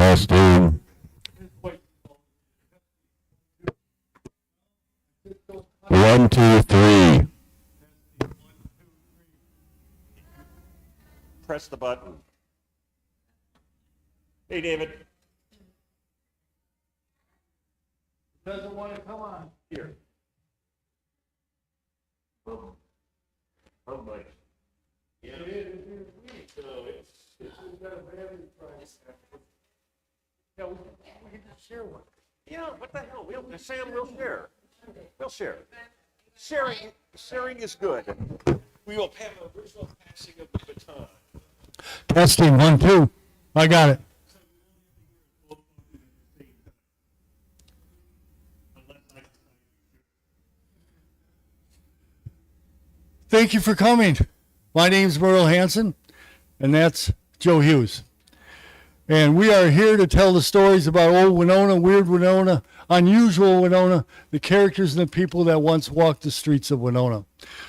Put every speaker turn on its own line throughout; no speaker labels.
Testing. 1, 2, 3.
Press the button. Hey, David.
Doesn't want to come on.
Here. Oh, boy.
Yeah, it is weak. So it's got a battery price. Yeah, we can just share one.
Yeah, what the hell? Sam, we'll share. We'll share. Sharing is good. We will have a virtual passing of the baton.
Testing, 1, 2. I got it. Thank you for coming. My name's Merle Hansen, and that's Joe Hughes. And we are here to tell the stories about old Winona, weird Winona, unusual Winona, the characters and the people that once walked the streets of Winona.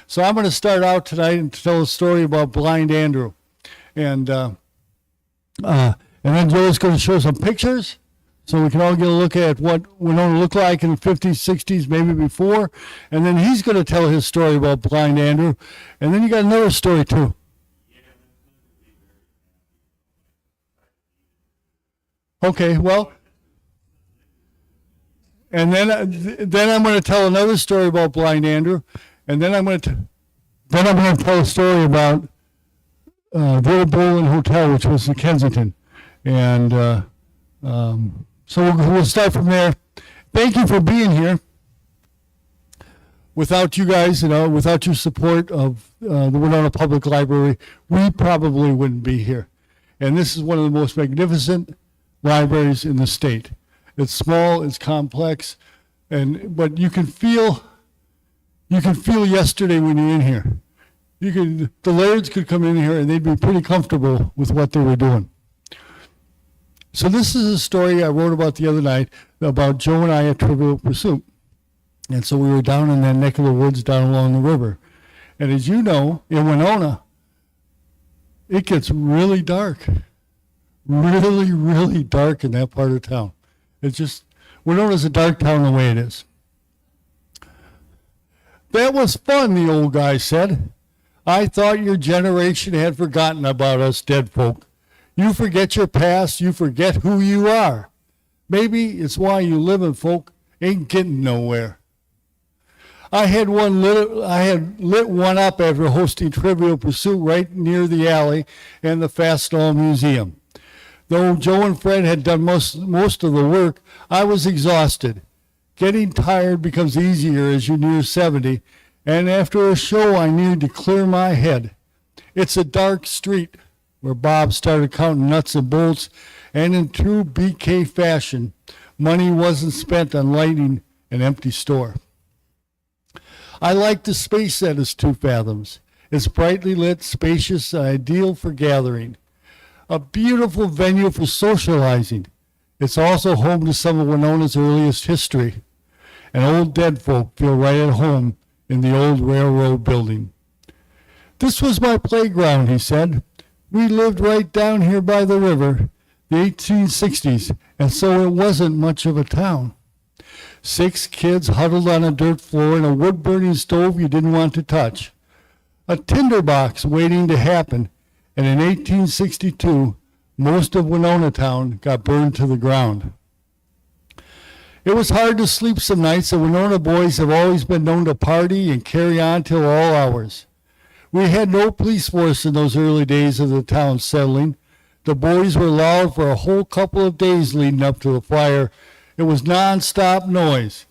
So I'm going to start out tonight and tell a story about Blind Andrew. And then Joe's going to show some pictures so we can all get a look at what Winona looked like in the 50s, 60s, maybe before. And then he's going to tell his story about Blind Andrew. And then you got another story too. Okay, well, and then I'm going to tell another story about Blind Andrew, and then I'm going to tell a story about the old Bowling Hotel, which was in Kensington, and so we'll start from there. Thank you for being here. Without you guys, without your support of the Winona Public Library, we probably wouldn't be here. And this is one of the most magnificent libraries in the state. It's small, it's complex, but you can feel yesterday when you're in here. The Lairds could come in here and they'd be pretty comfortable with what they were doing. So this is a story I wrote about the other night about Joe and I at Trivial Pursuit. And so we were down in that neck of the woods down along the river. And as you know, in Winona, it gets really dark. Really, really dark in that part of town. Winona's a dark town the way it is. That was fun, the old guy said. I thought your generation had forgotten about us dead folk. You forget your past, you forget who you are. Maybe it's why you living folk ain't getting nowhere. I had lit one up after hosting Trivial Pursuit right near the alley and the Fastenal Museum. Though Joe and Fred had done most of the work, I was exhausted. Getting tired becomes easier as you near 70, and after a show I needed to clear my head. It's a dark street where Bob started counting nuts and bolts, and in true BK fashion, money wasn't spent on lighting an empty store. I like the space that is 2 fathoms. It's brightly lit, spacious, and ideal for gathering. A beautiful venue for socializing. It's also home to some of Winona's earliest history. And old dead folk feel right at home in the old railroad building. This was my playground, he said. We lived right down here by the river, the 1860s, and so it wasn't much of a town. 6 kids huddled on a dirt floor in a wood-burning stove you didn't want to touch. A tinderbox waiting to happen. And in 1862, most of Winona town got burned to the ground. It was hard to sleep some nights. The Winona boys have always been known to party and carry on till all hours. We had no police force in those early days of the town settling. The boys were loud for a whole couple of days leading up to the fire. It was non-stop noise.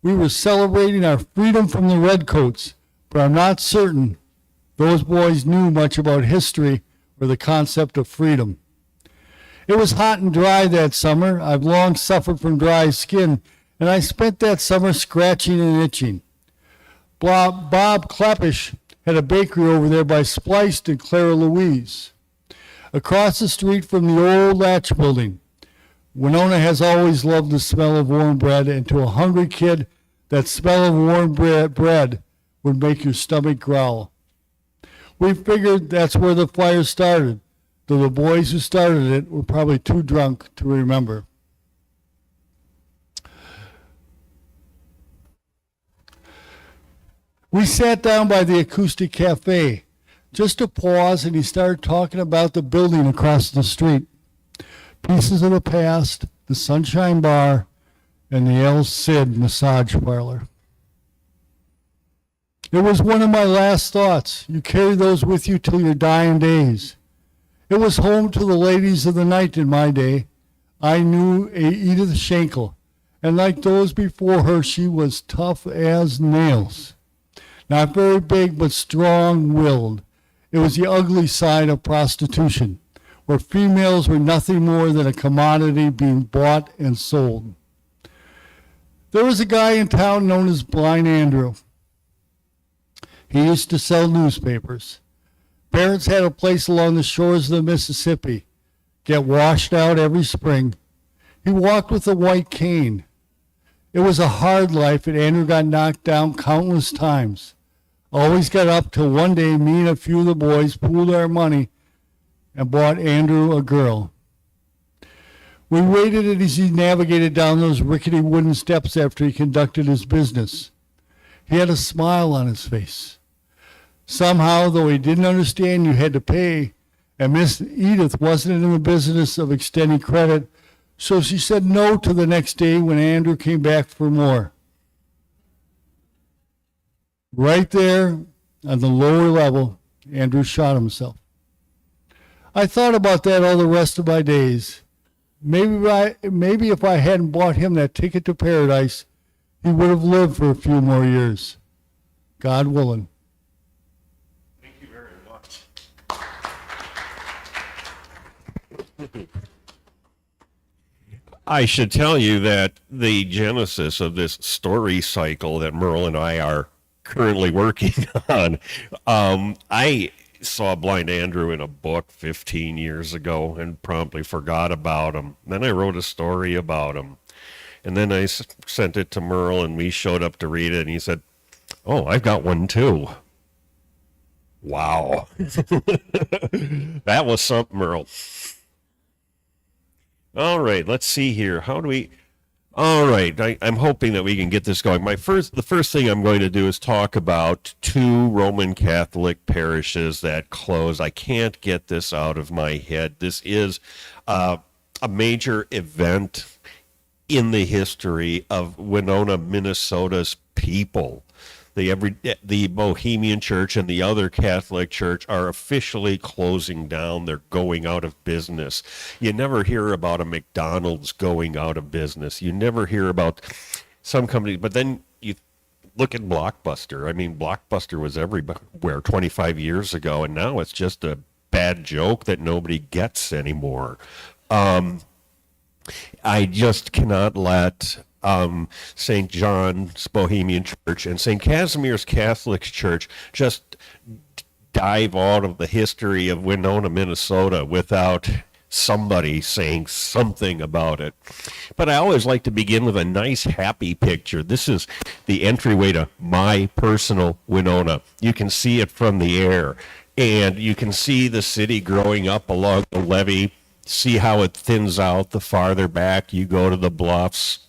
We were celebrating our freedom from the redcoats, but I'm not certain those boys knew much about history or the concept of freedom. It was hot and dry that summer. I've long suffered from dry skin, and I spent that summer scratching and itching. Bob Clappish had a bakery over there by Spliced and Clara Louise. Across the street from the old Latch building, Winona has always loved the smell of warm bread, and to a hungry kid, that smell of warm bread would make your stomach growl. We figured that's where the fire started. though the boys who started it were probably too drunk to remember. We sat down by the Acoustic Cafe, just to pause, and he started talking about the building across the street. Pieces of the Past, the Sunshine Bar, and the El Cid massage parlor. It was one of my last thoughts. You carry those with you till your dying days. It was home to the ladies of the night in my day. I knew a Edith Schenkel, and like those before her, she was tough as nails. Not very big, but strong-willed. It was the ugly side of prostitution, where females were nothing more than a commodity being bought and sold. There was a guy in town known as Blind Andrew. He used to sell newspapers. Parents had a place along the shores of the Mississippi, get washed out every spring. He walked with a white cane. It was a hard life, and Andrew got knocked down countless times. Always got up till one day me and a few of the boys pooled our money and bought Andrew a girl. We waited as he navigated down those rickety wooden steps after he conducted his business. He had a smile on his face. Somehow, though he didn't understand you had to pay, and Miss Edith wasn't in the business of extending credit, so she said no to the next day when Andrew came back for more. Right there on the lower level, Andrew shot himself. I thought about that all the rest of my days. Maybe if I hadn't bought him that ticket to paradise, he would have lived for a few more years. God willing.
Thank you very much.
I should tell you that the genesis of this story cycle that Merle and I are currently working on, I saw Blind Andrew in a book 15 years ago and promptly forgot about him. Then I wrote a story about him. And then I sent it to Merle, and we showed up to read it, and he said, "Oh, I've got one too." Wow. That was something, Merle. All right, let's see here. How do we... All right, I'm hoping that we can get this going. The first thing I'm going to do is talk about 2 Roman Catholic parishes that closed. I can't get this out of my head. This is a major event in the history of Winona, Minnesota's people. The Bohemian Church and the other Catholic Church are officially closing down. They're going out of business. You never hear about a McDonald's going out of business. You never hear about some companies, but then you look at Blockbuster. I mean, Blockbuster was everywhere 25 years ago, and now it's just a bad joke that nobody gets anymore. I just cannot let St. John's Bohemian Church and St. Casimir's Catholic Church just dive out of the history of Winona, Minnesota without somebody saying something about it. But I always like to begin with a nice, happy picture. This is the entryway to my personal Winona. You can see it from the air, and you can see the city growing up along the levee. See how it thins out the farther back you go to the bluffs.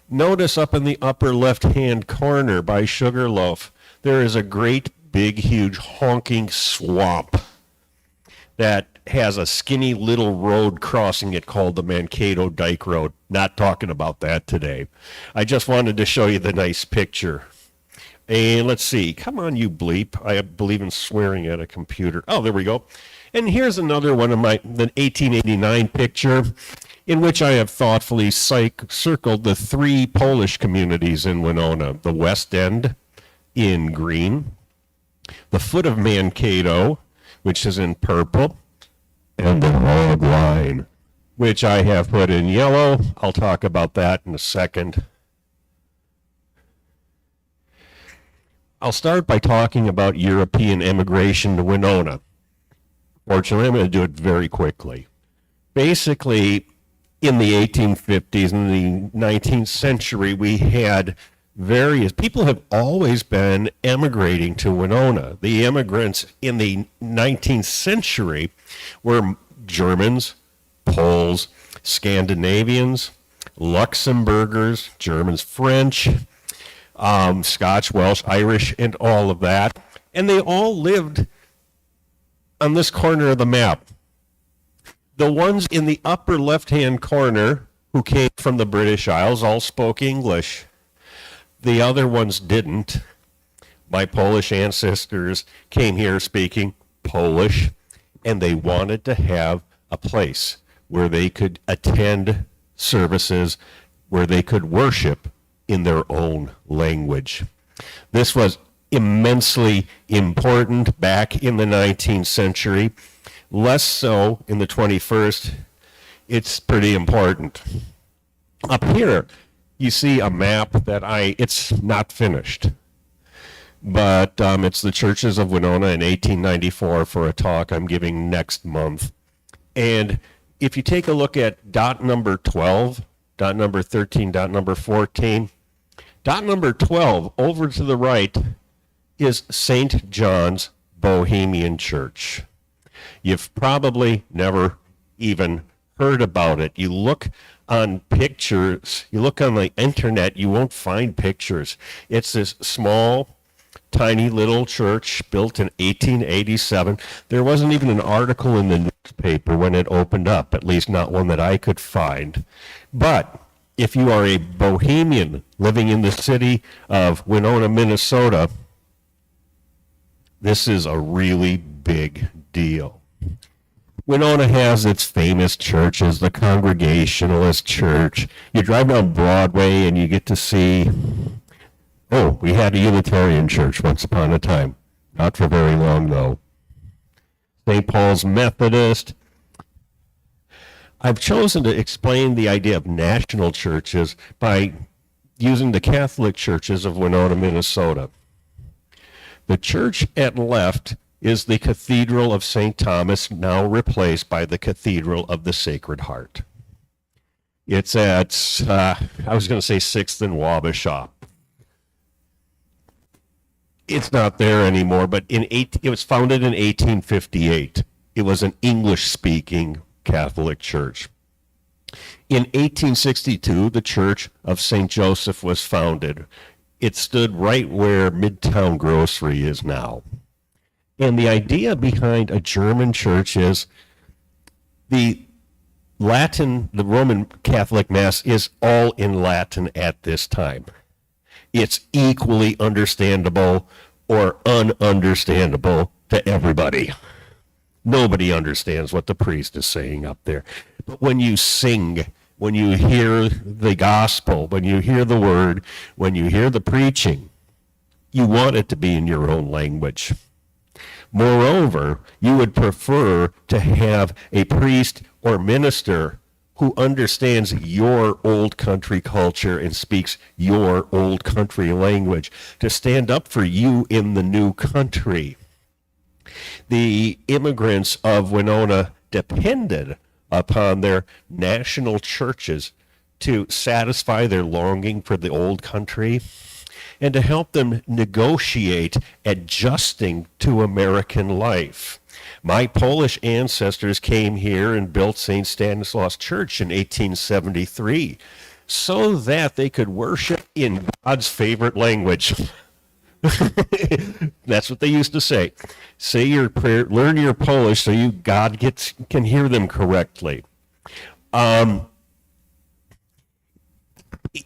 Notice up in the upper left-hand corner by Sugarloaf, there is a great, big, huge, honking swamp that has a skinny little road crossing it called the Mankato Dike Road. Not talking about that today. I just wanted to show you the nice picture. And let's see. Come on, you bleep. I believe in swearing at a computer. Oh, there we go. And here's another one of the 1889 picture, in which I have thoughtfully circled the 3 Polish communities in Winona. The West End in green, the foot of Mankato, which is in purple, and the Hog Line, which I have put in yellow. I'll talk about that in a second. I'll start by talking about European immigration to Winona. Fortunately, I'm going to do it very quickly. Basically, in the 1850s and the 19th century, we had people have always been emigrating to Winona. The immigrants in the 19th century were Germans, Poles, Scandinavians, Luxembourgers, Germans, French, Scotch, Welsh, Irish, and all of that. And they all lived on this corner of the map. The ones in the upper left-hand corner who came from the British Isles all spoke English. The other ones didn't. My Polish ancestors came here speaking Polish, and they wanted to have a place where they could attend services, where they could worship in their own language. This was immensely important back in the 19th century. Less so in the 21st. It's pretty important. Up here, you see a map that it's not finished. But it's the churches of Winona in 1894 for a talk I'm giving next month. And if you take a look at dot number 12, dot number 13, dot number 14, dot number 12 over to the right is St. John's Bohemian Church. You've probably never even heard about it. You look on pictures, you look on the internet, you won't find pictures. It's this small, tiny little church built in 1887. There wasn't even an article in the newspaper when it opened up, at least not one that I could find. But if you are a Bohemian living in the city of Winona, Minnesota, this is a really big deal. Winona has its famous churches, the Congregationalist Church. You drive down Broadway and you get to see, we had a Unitarian church once upon a time. Not for very long, though. St. Paul's Methodist. I've chosen to explain the idea of national churches by using the Catholic churches of Winona, Minnesota. The church at left is the Cathedral of St. Thomas, now replaced by the Cathedral of the Sacred Heart. It's at, I was going to say 6th and Wabasha. It's not there anymore, but it was founded in 1858. It was an English-speaking Catholic church. In 1862, the Church of St. Joseph was founded. It stood right where Midtown Grocery is now. And the idea behind a German church is the Roman Catholic Mass is all in Latin at this time. It's equally understandable or ununderstandable to everybody. Nobody understands what the priest is saying up there. But when you sing, when you hear the gospel, when you hear the word, when you hear the preaching, you want it to be in your own language. Moreover, you would prefer to have a priest or minister who understands your old country culture and speaks your old country language to stand up for you in the new country. The immigrants of Winona depended upon their national churches to satisfy their longing for the old country and to help them negotiate adjusting to American life. My Polish ancestors came here and built St. Stanislaus Church in 1873 so that they could worship in God's favorite language. That's what they used to say. Say your prayer, learn your Polish so God can hear them correctly. And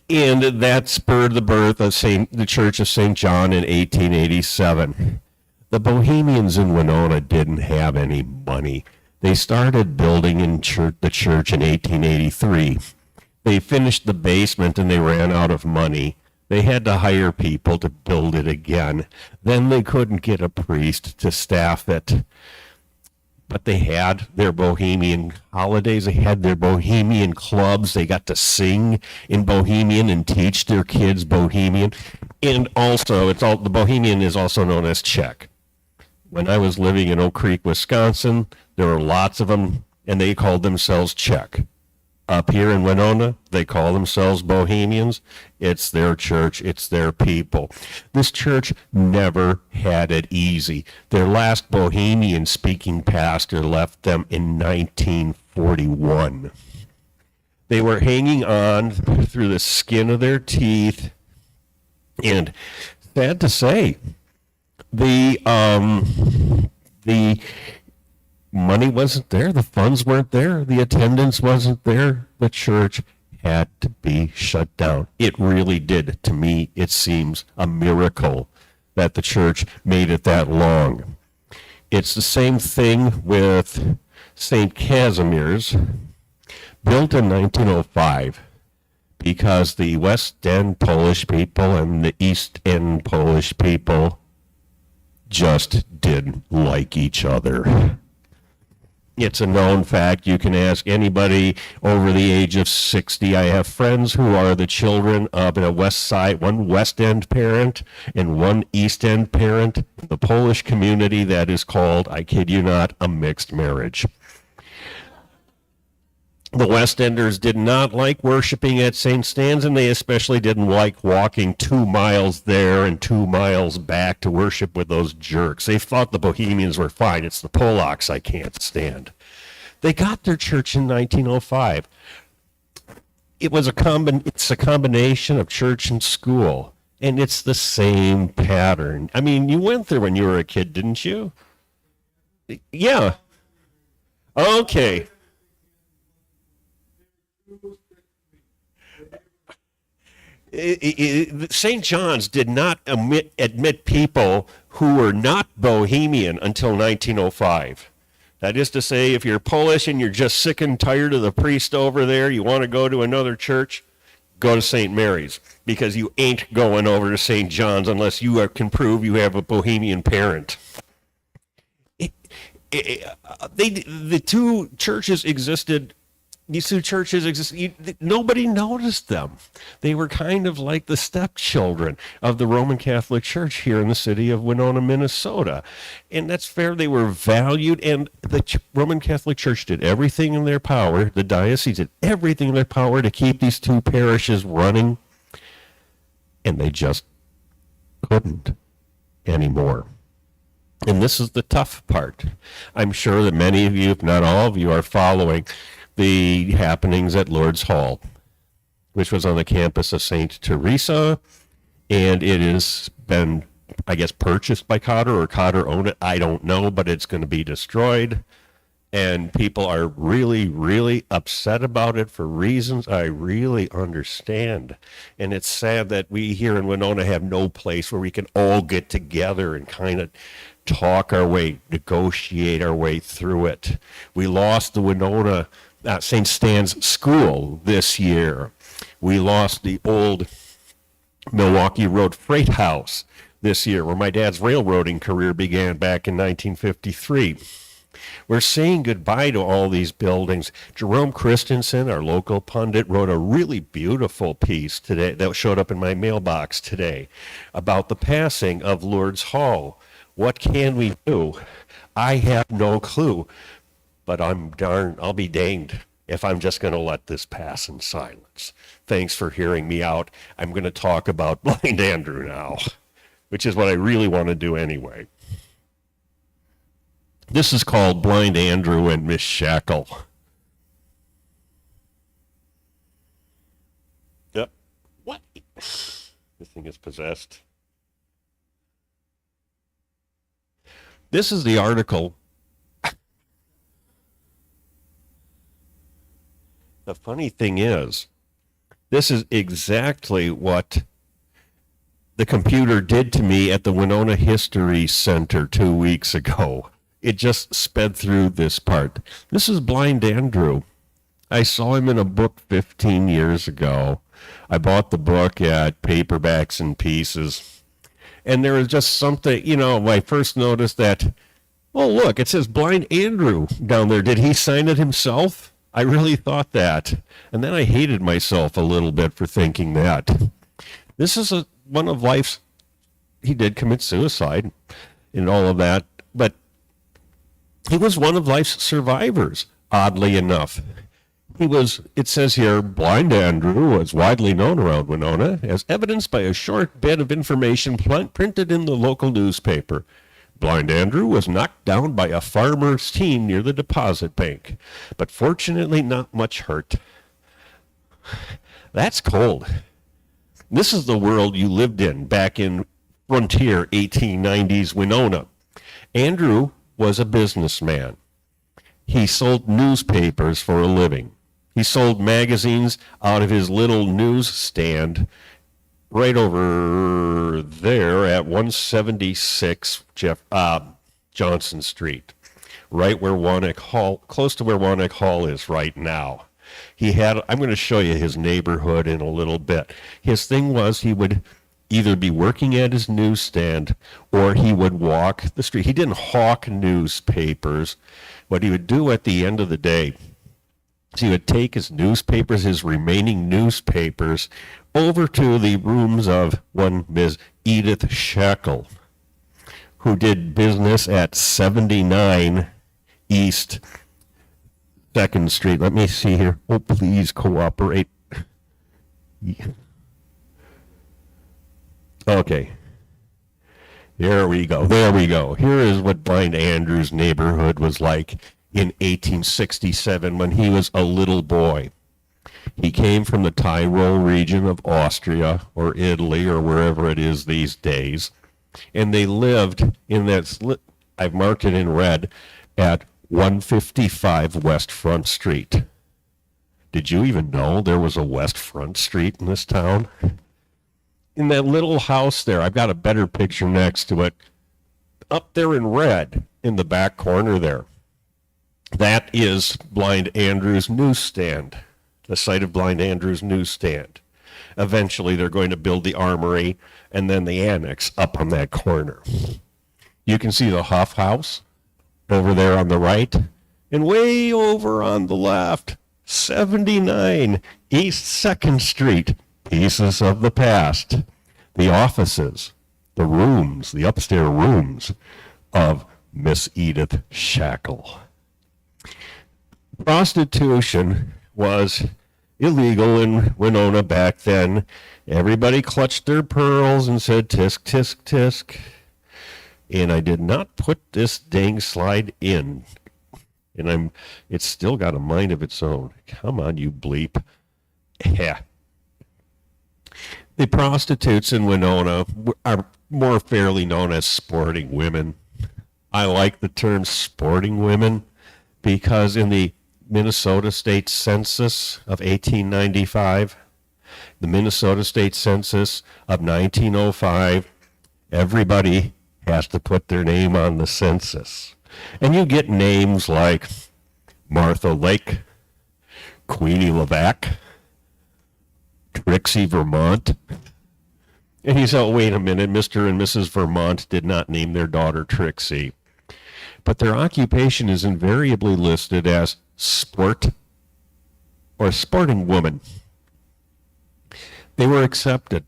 that spurred the birth of the Church of St. John in 1887. The Bohemians in Winona didn't have any money. They started building the church in 1883. They finished the basement and they ran out of money. They had to hire people to build it again. Then they couldn't get a priest to staff it. But they had their Bohemian holidays. They had their Bohemian clubs. They got to sing in Bohemian and teach their kids Bohemian. And also, the Bohemian is also known as Czech. When I was living in Oak Creek, Wisconsin, there were lots of them, and they called themselves Czech. Up here in Winona, they call themselves Bohemians. It's their church. It's their people. This church never had it easy. Their last Bohemian-speaking pastor left them in 1941. They were hanging on through the skin of their teeth. And sad to say, the money wasn't there, the funds weren't there, the attendance wasn't there. The church had to be shut down. It really did. To me, it seems a miracle that the church made it that long. It's the same thing with St. Casimir's, built in 1905, because the West End Polish people and the East End Polish people just didn't like each other. It's a known fact. You can ask anybody over the age of 60. I have friends who are the children of a West Side, one West End parent and one East End parent. The Polish community, that is called, I kid you not, a mixed marriage. The West Enders did not like worshiping at St. Stan's, and they especially didn't like walking 2 miles there and 2 miles back to worship with those jerks. They thought the Bohemians were fine. It's the Polacks I can't stand. They got their church in 1905. It's a combination of church and school, and it's the same pattern. I mean, you went there when you were a kid, didn't you? Yeah. Okay. St. John's did not admit people who were not Bohemian until 1905. That is to say, if you're Polish and you're just sick and tired of the priest over there, you want to go to another church, go to St. Mary's, because you ain't going over to St. John's unless you can prove you have a Bohemian parent. The two churches existed. These two churches existed. Nobody noticed them. They were kind of like the stepchildren of the Roman Catholic Church here in the city of Winona, Minnesota. And that's fair. They were valued, and the Roman Catholic Church did everything in their power. The diocese did everything in their power to keep these two parishes running. And they just couldn't anymore. And this is the tough part. I'm sure that many of you, if not all of you, are following the happenings at Lourdes Hall, which was on the campus of St. Teresa, and it has been, I guess, purchased by Cotter, or Cotter owned it. I don't know, but it's going to be destroyed, and people are really, really upset about it for reasons I really understand. And it's sad that we here in Winona have no place where we can all get together and kind of talk our way, negotiate our way through it. We lost the Winona St. Stan's School this year. We lost the old Milwaukee Road Freight House this year, where my dad's railroading career began back in 1953. We're saying goodbye to all these buildings. Jerome Christensen, our local pundit, wrote a really beautiful piece today that showed up in my mailbox today about the passing of Lourdes Hall. What can we do? I have no clue. But I'll be danged if I'm just going to let this pass in silence. Thanks for hearing me out. I'm going to talk about Blind Andrew now, which is what I really want to do anyway. This is called Blind Andrew and Miss Shackle. Yep. What? This thing is possessed. This is the article. The funny thing is, this is exactly what the computer did to me at the Winona History Center 2 weeks ago. It just sped through this part. This is Blind Andrew. I saw him in a book 15 years ago. I bought the book at Paperbacks and Pieces. And there was just something, I first noticed that, oh, look, it says Blind Andrew down there. Did he sign it himself? I really thought that. And then I hated myself a little bit for thinking that. This is one of life's, he did commit suicide and all of that, but he was one of life's survivors, oddly enough. It says here, Blind Andrew was widely known around Winona, as evidenced by a short bit of information printed in the local newspaper. Blind Andrew was knocked down by a farmer's team near the deposit bank, but fortunately not much hurt. That's cold. This is the world you lived in back in frontier 1890s Winona. Andrew was a businessman. He sold newspapers for a living. He sold magazines out of his little newsstand right over there at 176 Johnson Street, right where Wannock Hall, close to where Wannock Hall is right now. I'm going to show you his neighborhood in a little bit. His thing was he would either be working at his newsstand or he would walk the street. He didn't hawk newspapers. What he would do at the end of the day, he would take his newspapers, his remaining newspapers, over to the rooms of one Ms. Edith Shackle, who did business at 79 East 2nd Street. Let me see here. Oh, please cooperate. Okay. There we go. Here is what Blind Andrew's neighborhood was like in 1867 when he was a little boy. He came from the Tyrol region of Austria or Italy or wherever it is these days, and they lived in that, I've marked it in red, at 155 West Front Street. Did you even know there was a West Front Street in this town? In that little house there, I've got a better picture next to it, up there in red in the back corner there. That is Blind Andrew's newsstand, the site of Blind Andrew's newsstand. Eventually, they're going to build the armory and then the annex up on that corner. You can see the Huff House over there on the right, and way over on the left, 79 East 2nd Street, pieces of the past. The offices, the rooms, the upstairs rooms of Miss Edith Shackle. Prostitution was illegal in Winona back then. Everybody clutched their pearls and said, tisk, tisk, tisk. And I did not put this dang slide in. And it's still got a mind of its own. Come on, you bleep. Yeah. The prostitutes in Winona are more fairly known as sporting women. I like the term sporting women because in the Minnesota State Census of 1895, the Minnesota State Census of 1905, everybody has to put their name on the census. And you get names like Martha Lake, Queenie Levac, Trixie Vermont. And he said, oh, wait a minute, Mr. and Mrs. Vermont did not name their daughter Trixie. But their occupation is invariably listed as sport or sporting woman. They were accepted.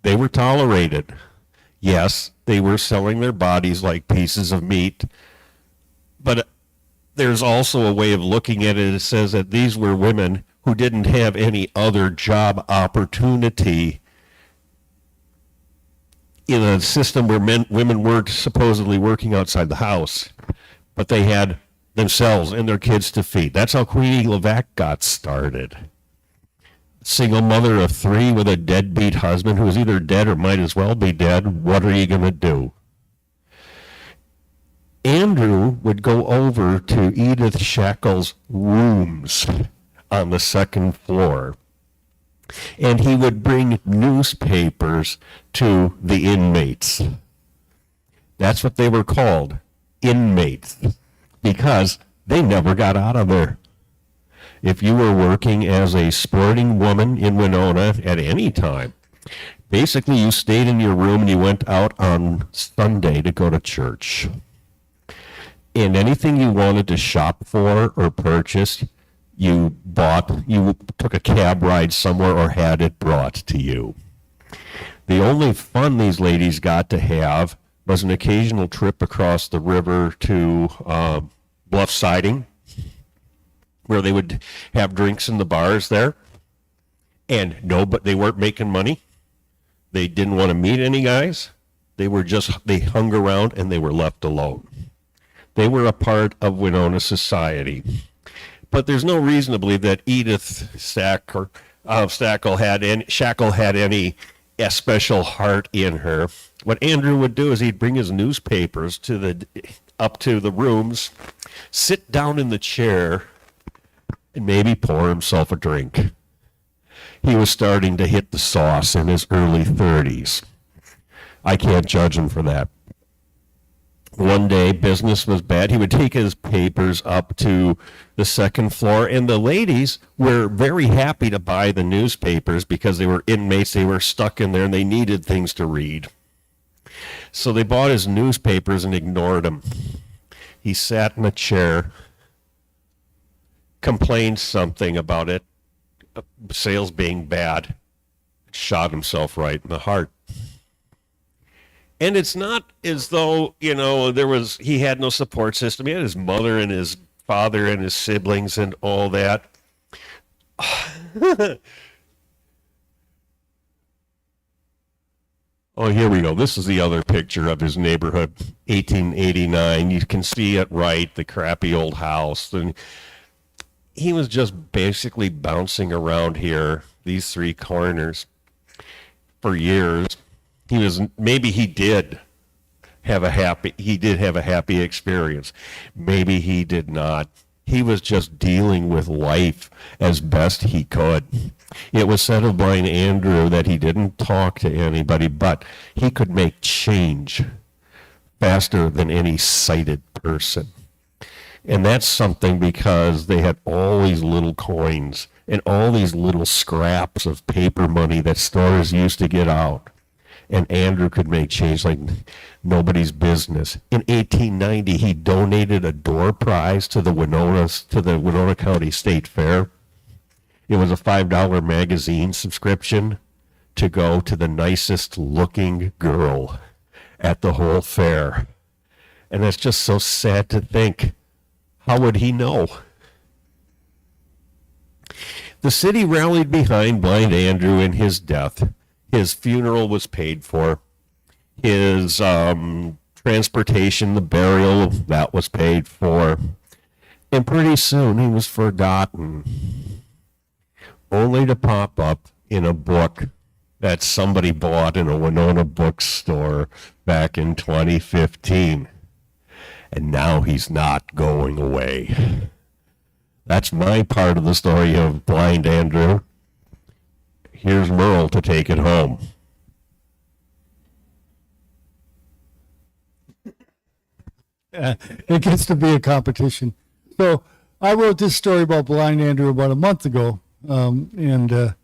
They were tolerated. Yes, they were selling their bodies like pieces of meat, but there's also a way of looking at it. It says that these were women who didn't have any other job opportunity in a system where women weren't supposedly working outside the house, but they had themselves and their kids to feed. That's how Queenie Levac got started. Single mother of 3 with a deadbeat husband who was either dead or might as well be dead. What are you going to do? Andrew would go over to Edith Shackle's rooms on the 2nd floor, and he would bring newspapers to the inmates. That's what they were called, inmates, because they never got out of there. If you were working as a sporting woman in Winona at any time, basically you stayed in your room and you went out on Sunday to go to church. And anything you wanted to shop for or purchase, you took a cab ride somewhere or had it brought to you. The only fun these ladies got to have was an occasional trip across the river to Bluff Siding where they would have drinks in the bars there. And no, but they weren't making money. They didn't want to meet any guys. They hung around and they were left alone. They were a part of Winona society. But there's no reason to believe that Edith Shackle had any special heart in her. What Andrew would do is he'd bring his newspapers up to the rooms, sit down in the chair, and maybe pour himself a drink. He was starting to hit the sauce in his early 30s. I can't judge him for that. One day, business was bad. He would take his papers up to the second floor, and the ladies were very happy to buy the newspapers because they were inmates. They were stuck in there, and they needed things to read. So they bought his newspapers and ignored him. He sat in a chair, complained something about it, sales being bad, shot himself right in the heart. And it's not as though, he had no support system. He had his mother and his father and his siblings and all that. Oh, here we go. This is the other picture of his neighborhood, 1889. You can see it right, the crappy old house. And he was just basically bouncing around here, these three corners, for years. He did have a happy experience. Maybe he did not. He was just dealing with life as best he could. It was said of blind Andrew that he didn't talk to anybody, but he could make change faster than any sighted person. And that's something because they had all these little coins and all these little scraps of paper money that stores used to get out. And Andrew could make change like nobody's business. In 1890, he donated a door prize to the Winona County State Fair. It was a $5 magazine subscription to go to the nicest looking girl at the whole fair. And that's just so sad to think. How would he know? The city rallied behind blind Andrew in his death. His funeral was paid for. His transportation, the burial, that was paid for. And pretty soon he was forgotten, only to pop up in a book that somebody bought in a Winona bookstore back in 2015. And now he's not going away. That's my part of the story of blind Andrew. Here's Merle to take it home.
It gets to be a competition. So I wrote this story about blind Andrew about a month ago, and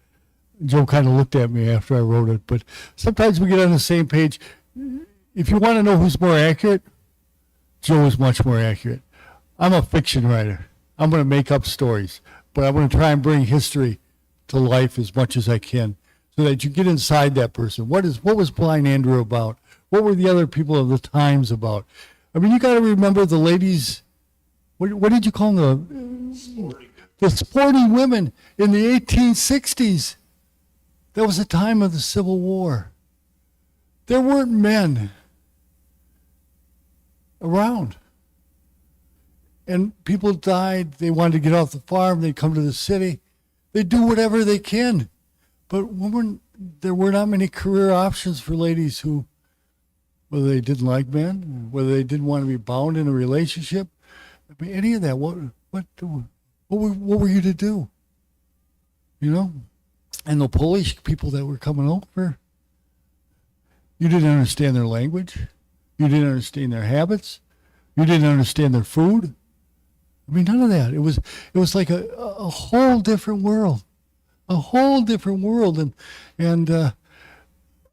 Joe kind of looked at me after I wrote it. But sometimes we get on the same page. If you want to know who's more accurate, Joe is much more accurate. I'm a fiction writer. I'm going to make up stories, but I'm going to try and bring history to life as much as I can so that you get inside that person. What was blind Andrew about? What were the other people of the times about? I mean, you got to remember the ladies, what did you call them? The sporting women in the 1860s. That was the time of the Civil War. There weren't men around. And people died. They wanted to get off the farm. They'd come to the city. They do whatever they can. But there were not many career options for ladies who, whether they didn't like men, whether they didn't want to be bound in a relationship, I mean, any of that. What were you to do? You know? And the Polish people that were coming over, you didn't understand their language. You didn't understand their habits. You didn't understand their food. I mean, none of that. It was like a whole different world, and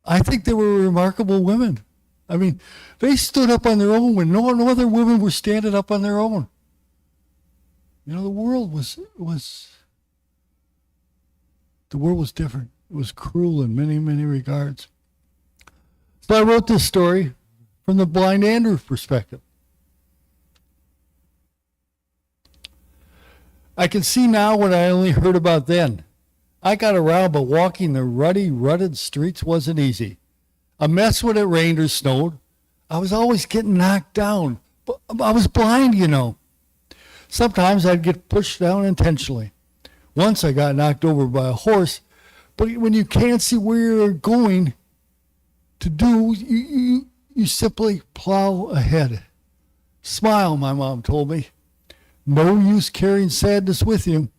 I think they were remarkable women. I mean, they stood up on their own when no other women were standing up on their own. You know, the world was different. It was cruel in many, many regards. So I wrote this story from the blind Andrew perspective. I can see now what I only heard about then. I got around, but walking the rutty, rutted streets wasn't easy. A mess when it rained or snowed. I was always getting knocked down. But I was blind, you know. Sometimes I'd get pushed down intentionally. Once I got knocked over by a horse, but when you can't see where you're going to do, you simply plow ahead. Smile, my mom told me. No use carrying sadness with you.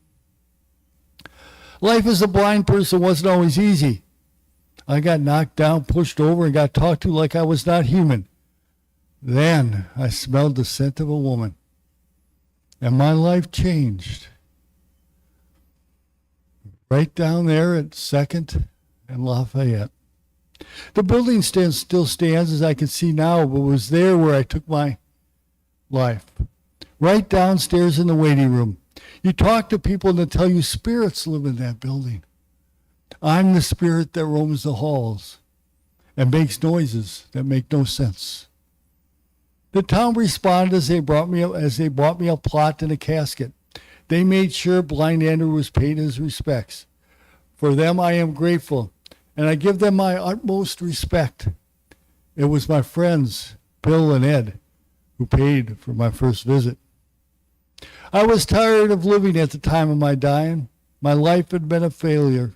Life as a blind person wasn't always easy. I got knocked down, pushed over, and got talked to like I was not human. Then I smelled the scent of a woman, and my life changed. Right down there at 2nd and Lafayette. The building still stands as I can see now, but was there where I took my life. Right downstairs in the waiting room. You talk to people and they tell you spirits live in that building. I'm the spirit that roams the halls and makes noises that make no sense. The town responded as they brought me a plot and a casket. They made sure Blind Andrew was paid his respects. For them I am grateful, and I give them my utmost respect. It was my friends, Bill and Ed, who paid for my first visit. I was tired of living at the time of my dying. My life had been a failure.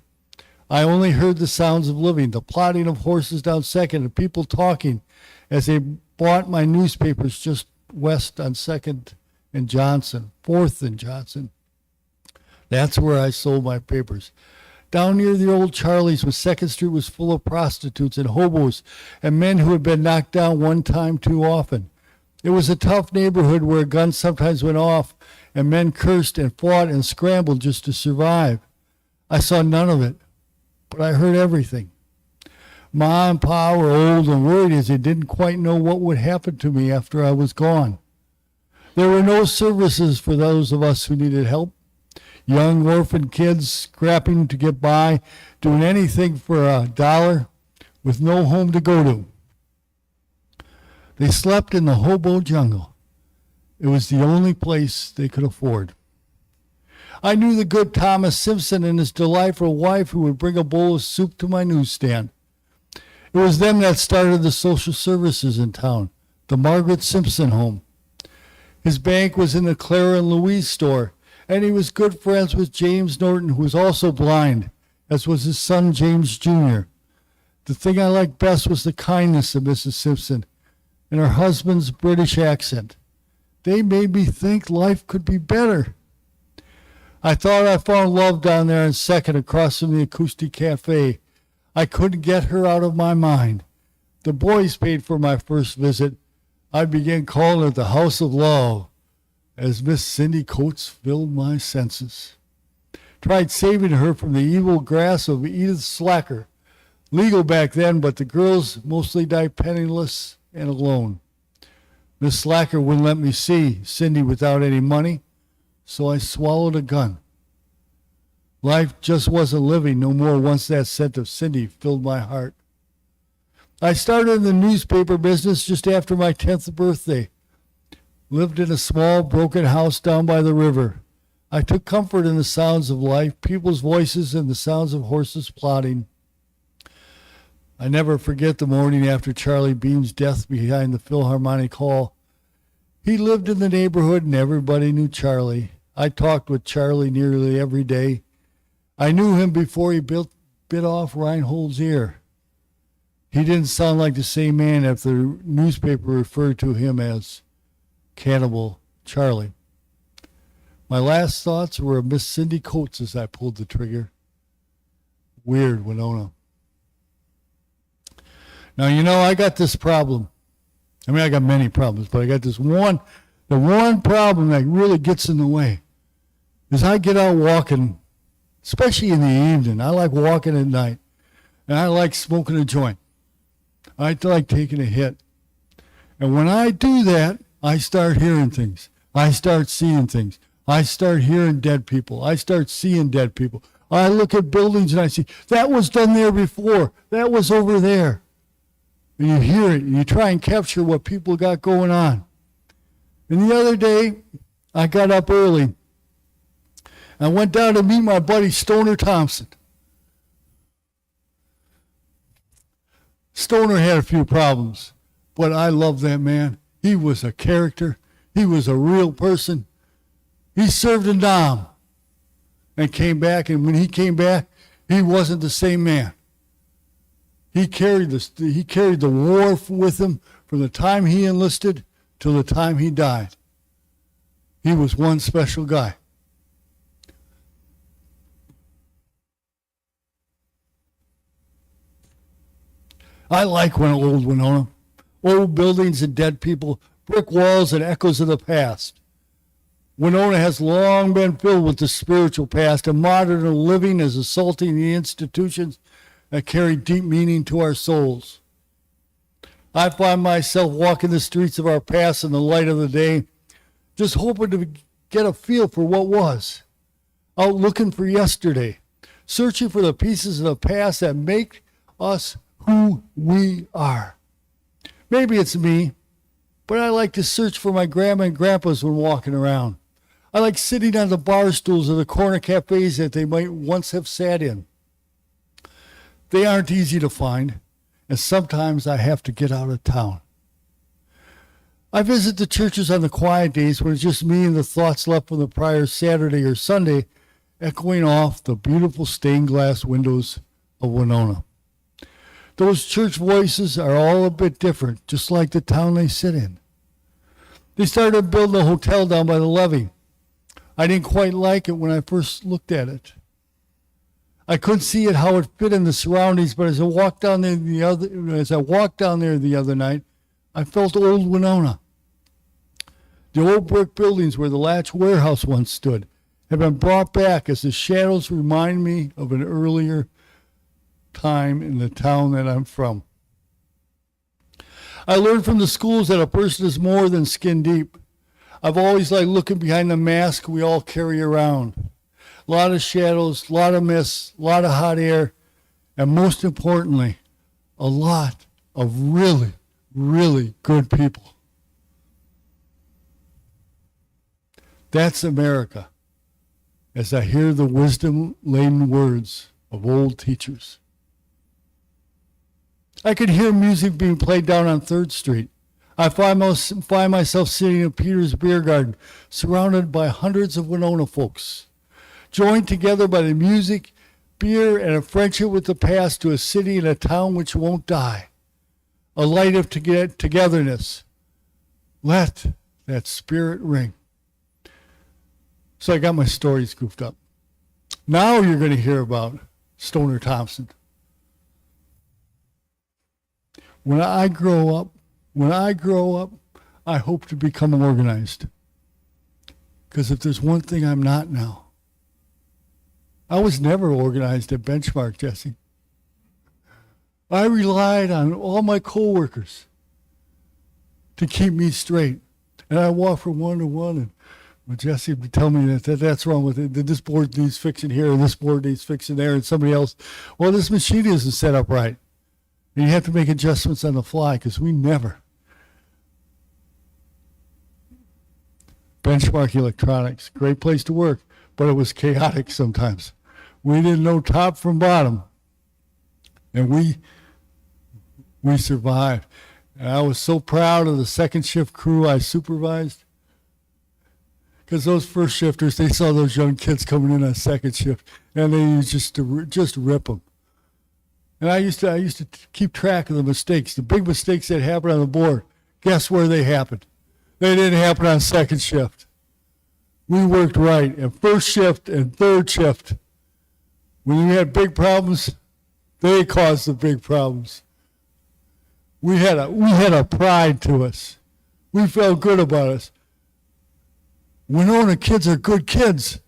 I only heard the sounds of living, the plodding of horses down 2nd and people talking as they bought my newspapers just west on 2nd and Johnson, 4th and Johnson. That's where I sold my papers. Down near the old Charlie's, where 2nd Street was full of prostitutes and hobos and men who had been knocked down one time too often. It was a tough neighborhood where guns sometimes went off and men cursed and fought and scrambled just to survive. I saw none of it, but I heard everything. Ma and Pa were old and worried as they didn't quite know what would happen to me after I was gone. There were no services for those of us who needed help. Young orphan kids scrapping to get by, doing anything for $1 with no home to go to. They slept in the hobo jungle. It was the only place they could afford. I knew the good Thomas Simpson and his delightful wife who would bring a bowl of soup to my newsstand. It was them that started the social services in town, the Margaret Simpson home. His bank was in the Clara and Louise store, and he was good friends with James Norton, who was also blind, as was his son James Jr. The thing I liked best was the kindness of Mrs. Simpson and her husband's British accent. They made me think life could be better. I thought I found love down there in 2nd across from the Acoustic Cafe. I couldn't get her out of my mind. The boys paid for my first visit. I began calling it the House of Love as Miss Cindy Coates filled my senses. Tried saving her from the evil grasp of Edith Slacker. Legal back then, but the girls mostly died penniless and alone. Miss Slacker wouldn't let me see Cindy without any money, so I swallowed a gun. Life just wasn't living no more once that scent of Cindy filled my heart. I started in the newspaper business just after my 10th birthday. Lived in a small, broken house down by the river. I took comfort in the sounds of life, people's voices, and the sounds of horses plodding. I never forget the morning after Charlie Beam's death behind the Philharmonic Hall. He lived in the neighborhood and everybody knew Charlie. I talked with Charlie nearly every day. I knew him before he bit off Reinhold's ear. He didn't sound like the same man after the newspaper referred to him as Cannibal Charlie. My last thoughts were of Miss Cindy Coates as I pulled the trigger. Weird, Winona. Now, you know, I got this problem. I mean, I got many problems, but I got this one. The one problem that really gets in the way is I get out walking, especially in the evening. I like walking at night, and I like smoking a joint. I like taking a hit. And when I do that, I start hearing things. I start seeing things. I start hearing dead people. I start seeing dead people. I look at buildings and I see, that was done there before. That was over there. And you hear it, and you try and capture what people got going on. And the other day, I got up early, I went down to meet my buddy Stoner Thompson. Stoner had a few problems, but I loved that man. He was a character. He was a real person. He served in Nam and came back, and when he came back, he wasn't the same man. He carried the war with him from the time he enlisted till the time he died. He was one special guy. I like old Winona. Old buildings and dead people, brick walls and echoes of the past. Winona has long been filled with the spiritual past, and modern living is assaulting the institutions that carry deep meaning to our souls. I find myself walking the streets of our past in the light of the day, just hoping to get a feel for what was, out looking for yesterday, searching for the pieces of the past that make us who we are. Maybe it's me, but I like to search for my grandma and grandpas when walking around. I like sitting on the bar stools of the corner cafes that they might once have sat in. They aren't easy to find, and sometimes I have to get out of town. I visit the churches on the quiet days when it's just me and the thoughts left from the prior Saturday or Sunday echoing off the beautiful stained glass windows of Winona. Those church voices are all a bit different, just like the town they sit in. They started building a hotel down by the levee. I didn't quite like it when I first looked at it. I couldn't see it how it fit in the surroundings, but as I walked down there the other night, I felt old Winona. The old brick buildings where the Latch Warehouse once stood have been brought back as the shadows remind me of an earlier time in the town that I'm from. I learned from the schools that a person is more than skin deep. I've always liked looking behind the mask we all carry around. A lot of shadows, a lot of mist, a lot of hot air, and most importantly, a lot of really, really good people. That's America, as I hear the wisdom-laden words of old teachers. I could hear music being played down on 3rd Street. I find myself sitting in Peter's Beer Garden, surrounded by hundreds of Winona folks, joined together by the music, beer, and a friendship with the past to a city and a town which won't die. A light of togetherness. Let that spirit ring. So I got my stories goofed up. Now you're going to hear about Stoner Thompson. When I grow up, I hope to become organized. Because if there's one thing I'm not now, I was never organized at Benchmark, Jesse. I relied on all my coworkers to keep me straight. And I walk from one to one, and well, Jesse would tell me that's wrong with it. This board needs fixing here, and this board needs fixing there, and somebody else, well, this machine isn't set up right. And you have to make adjustments on the fly, because we never. Benchmark Electronics, great place to work, but it was chaotic sometimes. We didn't know top from bottom, and we survived. And I was so proud of the second shift crew I supervised, because those first shifters, they saw those young kids coming in on second shift, and they used just rip them. And I used to keep track of the mistakes, the big mistakes that happened on the board. Guess where they happened? They didn't happen on second shift. We worked right. And first shift and third shift, when we had big problems, they caused the big problems. We had a pride to us. We felt good about us. Winona kids are good kids.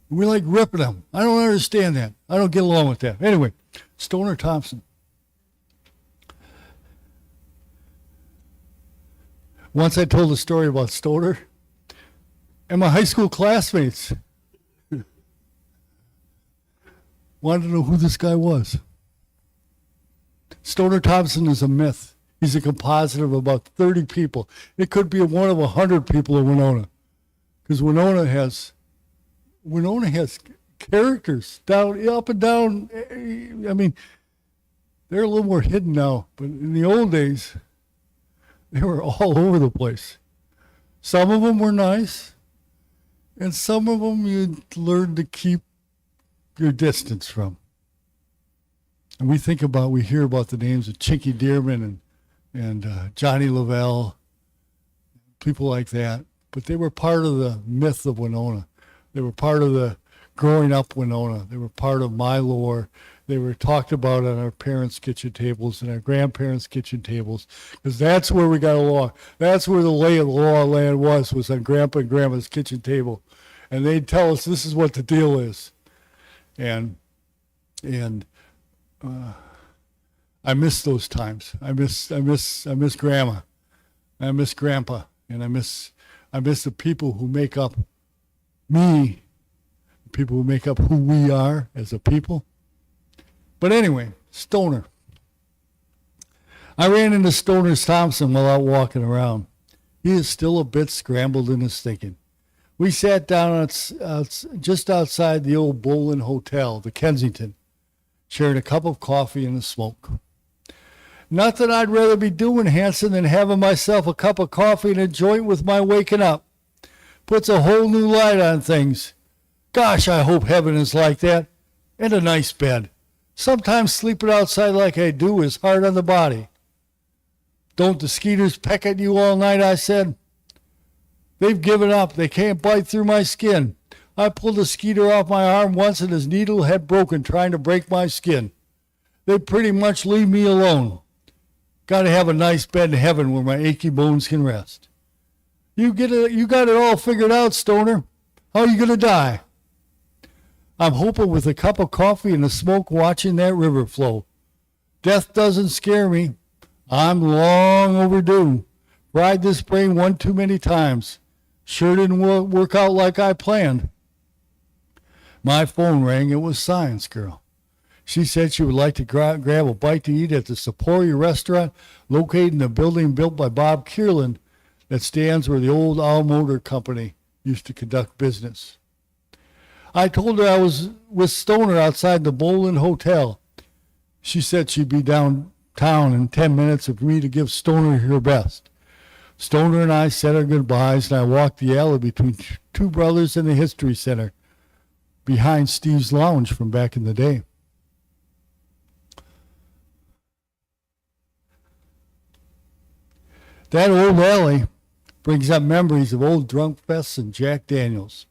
We like ripping them. I don't understand that. I don't get along with that. Anyway, Stoner Thompson. Once I told a story about Stoner and my high school classmates wanted to know who this guy was. Stoner Thompson is a myth. He's a composite of about 30 people. It could be one of 100 people in Winona, because Winona has Winona has characters down, up and down. I mean, they're a little more hidden now, but in the old days, they were all over the place. Some of them were nice, and some of them you learned to keep your distance from. And we hear about the names of Chinky Dearman and Johnny Lavelle, people like that. But they were part of the myth of Winona. They were part of the growing up Winona. They were part of my lore. They were talked about on our parents' kitchen tables and our grandparents' kitchen tables, because that's where we got along. That's where the lay of the law of land was on Grandpa and Grandma's kitchen table. And they'd tell us this is what the deal is. And I miss those times. I miss Grandma. I miss Grandpa. And I miss the people who make up me, the people who make up who we are as a people. But anyway, Stoner. I ran into Stoner Thompson while out walking around. He is still a bit scrambled in his thinking. We sat down just outside the old Bolin Hotel, the Kensington, sharing a cup of coffee and a smoke. Not that I'd rather be doing, Hanson, than having myself a cup of coffee and a joint with my waking up. Puts a whole new light on things. Gosh, I hope heaven is like that. And a nice bed. Sometimes sleeping outside like I do is hard on the body. Don't the skeeters peck at you all night, I said. They've given up. They can't bite through my skin. I pulled a skeeter off my arm once and his needle had broken trying to break my skin. They pretty much leave me alone. Got to have a nice bed in heaven where my achy bones can rest. You got it all figured out, Stoner. How are you going to die? I'm hoping with a cup of coffee and a smoke watching that river flow. Death doesn't scare me. I'm long overdue. Fried this brain one too many times. Sure didn't work out like I planned. My phone rang. It was Science Girl. She said she would like to grab a bite to eat at the Saporia restaurant located in a building built by Bob Kierland that stands where the old All Motor Company used to conduct business. I told her I was with Stoner outside the Bolin Hotel. She said she'd be downtown in 10 minutes for me to give Stoner her best. Stoner and I said our goodbyes, and I walked the alley between two brothers in the History Center, behind Steve's Lounge from back in the day. That old alley brings up memories of old drunk fests and Jack Daniels.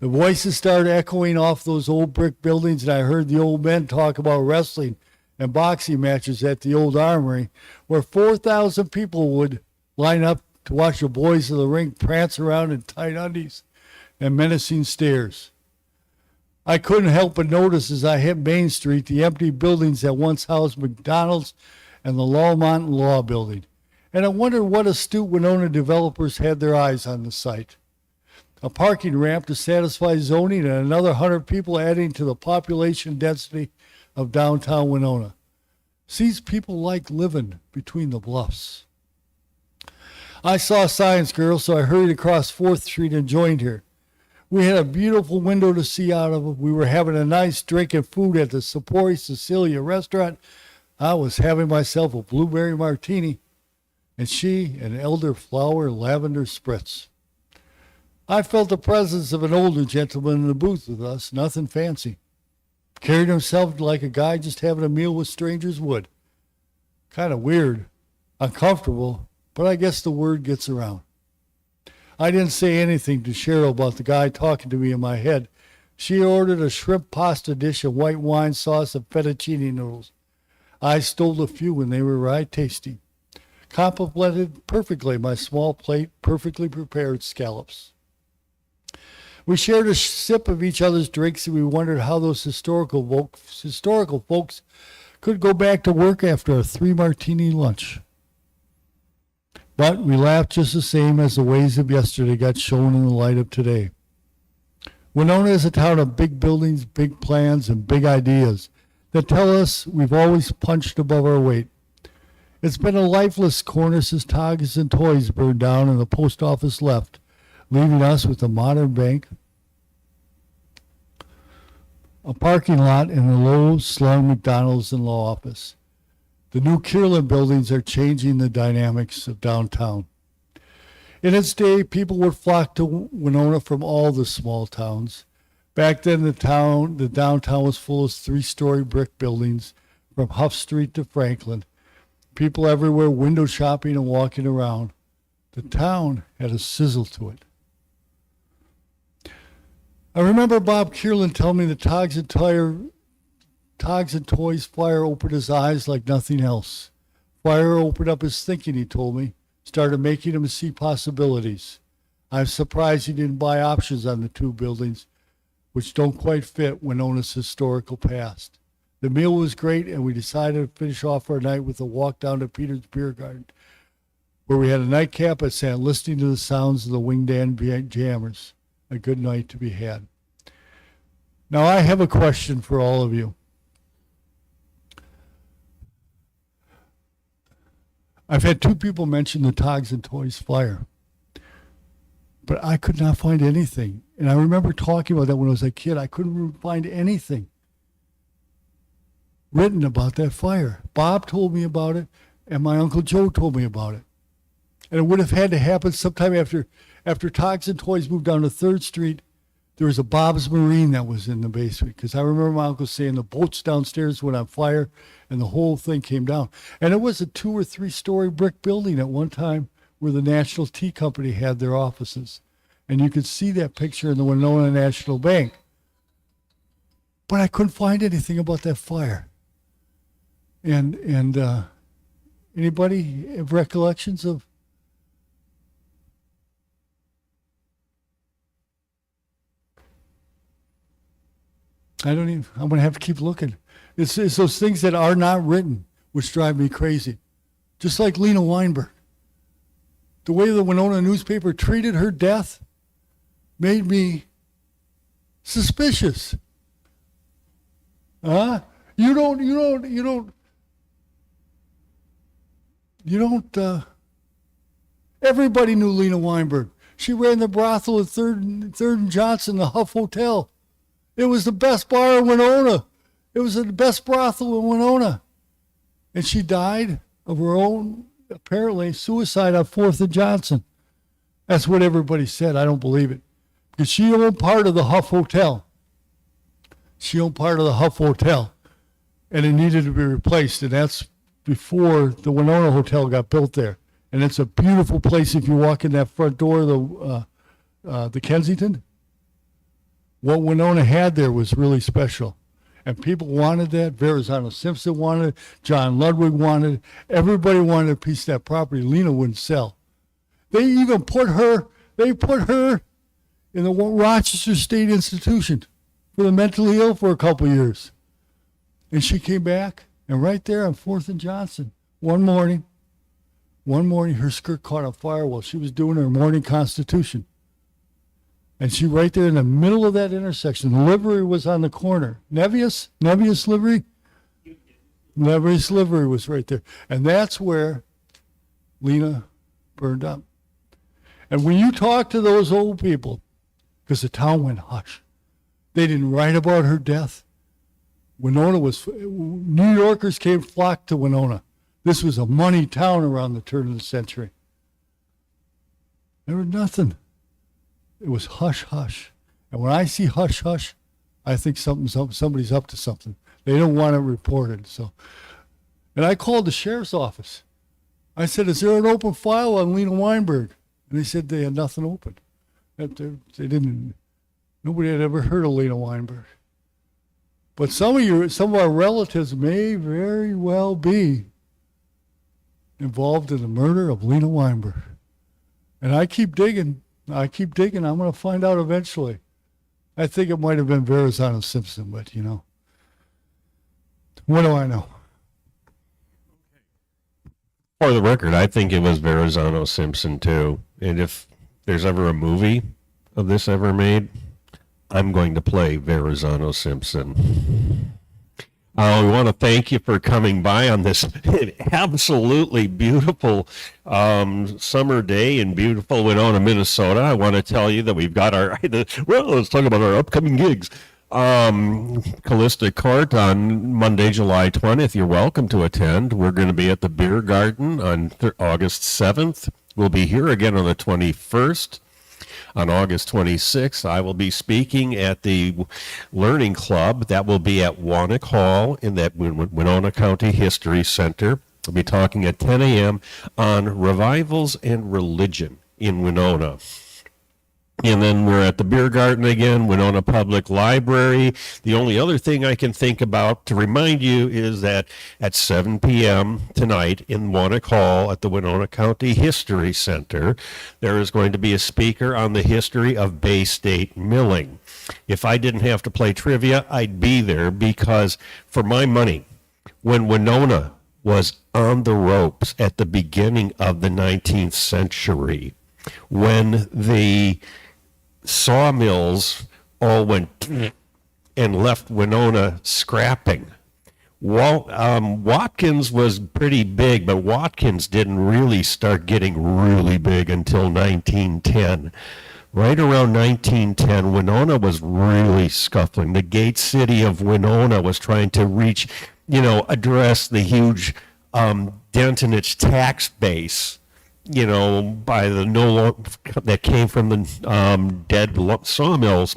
The voices started echoing off those old brick buildings, and I heard the old men talk about wrestling and boxing matches at the old armory, where 4,000 people would line up to watch the boys of the ring prance around in tight undies and menacing stares. I couldn't help but notice as I hit Main Street the empty buildings that once housed McDonald's and the Lawmont Law Building. And I wondered what astute Winona developers had their eyes on the site. A parking ramp to satisfy zoning and another 100 people adding to the population density of downtown Winona. These people like living between the bluffs. I saw Science Girl, so I hurried across 4th Street and joined her. We had a beautiful window to see out of. We were having a nice drink and food at the Sapori Cecilia restaurant. I was having myself a blueberry martini, and she an elderflower lavender spritz. I felt the presence of an older gentleman in the booth with us, nothing fancy. Carried himself like a guy just having a meal with strangers would. Kind of weird, uncomfortable, but I guess the word gets around. I didn't say anything to Cheryl about the guy talking to me in my head. She ordered a shrimp pasta dish of white wine sauce and fettuccine noodles. I stole a few and they were right tasty. Complemented perfectly my small plate, perfectly prepared scallops. We shared a sip of each other's drinks, and we wondered how those historical folks could go back to work after a 3-martini lunch. But we laughed just the same as the ways of yesterday got shown in the light of today. Winona is a town of big buildings, big plans, and big ideas that tell us we've always punched above our weight. It's been a lifeless corner since Togs and Toys burned down and the post office left, leaving us with a modern bank, a parking lot, and a low slung McDonald's and law office. The new Kierland buildings are changing the dynamics of downtown. In its day, people would flock to Winona from all the small towns. Back then, the downtown was full of three-story brick buildings from Huff Street to Franklin. People everywhere window shopping and walking around. The town had a sizzle to it. I remember Bob Kierland telling me the Togs and Toys fire opened his eyes like nothing else. Fire opened up his thinking, he told me, started making him see possibilities. I'm surprised he didn't buy options on the two buildings, which don't quite fit Winona's historical past. The meal was great, and we decided to finish off our night with a walk down to Peter's Beer Garden, where we had a nightcap and sat listening to the sounds of the Winged Dan Jammers. A good night to be had. Now, I have a question for all of you. I've had two people mention the Togs and Toys fire, but I could not find anything. And I remember talking about that when I was a kid. I couldn't find anything written about that fire. Bob told me about it, and my Uncle Joe told me about it. And it would have had to happen sometime after Togs and Toys moved down to 3rd Street. There was a Bob's Marine that was in the basement, because I remember my uncle saying the boats downstairs went on fire and the whole thing came down. And it was a 2 or 3 story brick building at one time where the National Tea Company had their offices. And you could see that picture in the Winona National Bank. But I couldn't find anything about that fire. And anybody have recollections of? I'm going to have to keep looking. It's those things that are not written which drive me crazy. Just like Lena Weinberg. The way the Winona newspaper treated her death made me suspicious. You don't, everybody knew Lena Weinberg. She ran the brothel at 3rd and Johnson, the Huff Hotel. It was the best bar in Winona. It was the best brothel in Winona. And she died of her own, apparently, suicide on 4th and Johnson. That's what everybody said. I don't believe it. Because she owned part of the Huff Hotel. She owned part of the Huff Hotel. And it needed to be replaced. And that's before the Winona Hotel got built there. And it's a beautiful place if you walk in that front door of the Kensington. What Winona had there was really special. And people wanted that. Verrazano Simpson wanted it. John Ludwig wanted it. Everybody wanted a piece of that property. Lena wouldn't sell. They even put her in the Rochester State Institution for the mentally ill for a couple years. And she came back, and right there on 4th and Johnson, one morning, her skirt caught on fire while she was doing her morning constitution. And she right there in the middle of that intersection. The livery was on the corner. Nevius livery? Nevius livery was right there. And that's where Lena burned up. And when you talk to those old people, because the town went hush, they didn't write about her death. New Yorkers came flocked to Winona. This was a money town around the turn of the century. There was nothing. It was hush, hush. And when I see hush, hush, I think somebody's up to something. They don't want it reported. And I called the sheriff's office. I said, is there an open file on Lena Weinberg? And they said they had nothing open. Nobody had ever heard of Lena Weinberg. But some of our relatives may very well be involved in the murder of Lena Weinberg. And I keep digging. I'm going to find out eventually. I think it might have been Verrazano Simpson, but what do I know?
For the record, I think it was Verrazano Simpson too. And if there's ever a movie of this ever made, I'm going to play Verrazano Simpson. We want to thank you for coming by on this absolutely beautiful summer day in beautiful Winona, Minnesota. I want to tell you that we've got let's talk about our upcoming gigs. Callista Court on Monday, July 20th. You're welcome to attend. We're going to be at the Beer Garden on August 7th. We'll be here again on the 21st. On August 26th, I will be speaking at the Learning Club. That will be at Wannock Hall in that Winona County History Center. We'll be talking at 10 a.m. on revivals and religion in Winona. And then we're at the Beer Garden again, Winona Public Library. The only other thing I can think about to remind you is that at 7 p.m. tonight in Wannock Hall at the Winona County History Center, there is going to be a speaker on the history of Bay State milling. If I didn't have to play trivia, I'd be there because, for my money, when Winona was on the ropes at the beginning of the 19th century, when the sawmills all went and left Winona scrapping. Watkins was pretty big, but Watkins didn't really start getting really big until 1910. Right around 1910, Winona was really scuffling. The gate city of Winona was trying to reach, address the huge dent in its tax base, by the that came from the dead sawmills.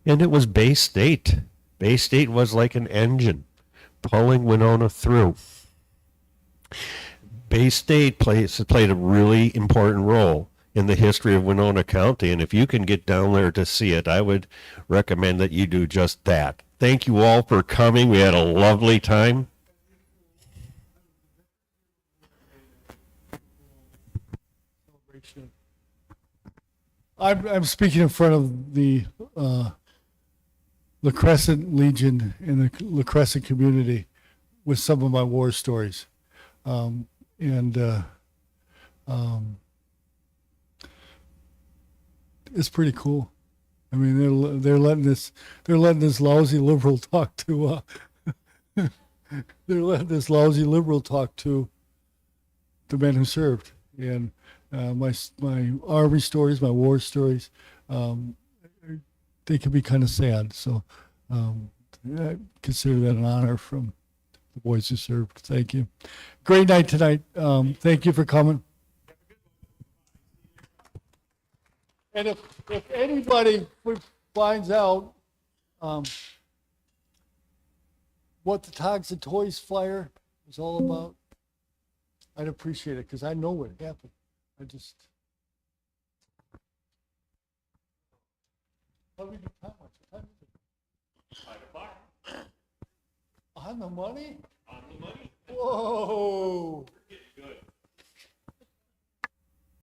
And it was Bay State. Bay State was like an engine pulling Winona through. Bay State played a really important role in the history of Winona County, and if you can get down there to see it, I would recommend that you do just that. Thank you all for coming. We had a lovely time.
I'm speaking in front of the La Crescent Legion in the La Crescent community with some of my war stories, it's pretty cool. I mean, they're letting this lousy liberal talk to they're letting this lousy liberal talk to the men who served. And my army stories, my war stories, they can be kind of sad. So I consider that an honor from the boys who served. Thank you. Great night tonight. Thank you for coming. And if anybody finds out what the Togs and Toys flyer is all about, I'd appreciate it because I know what happened. What do we do time watch? What time is it? 5 o'clock. On the money? On the money. Whoa.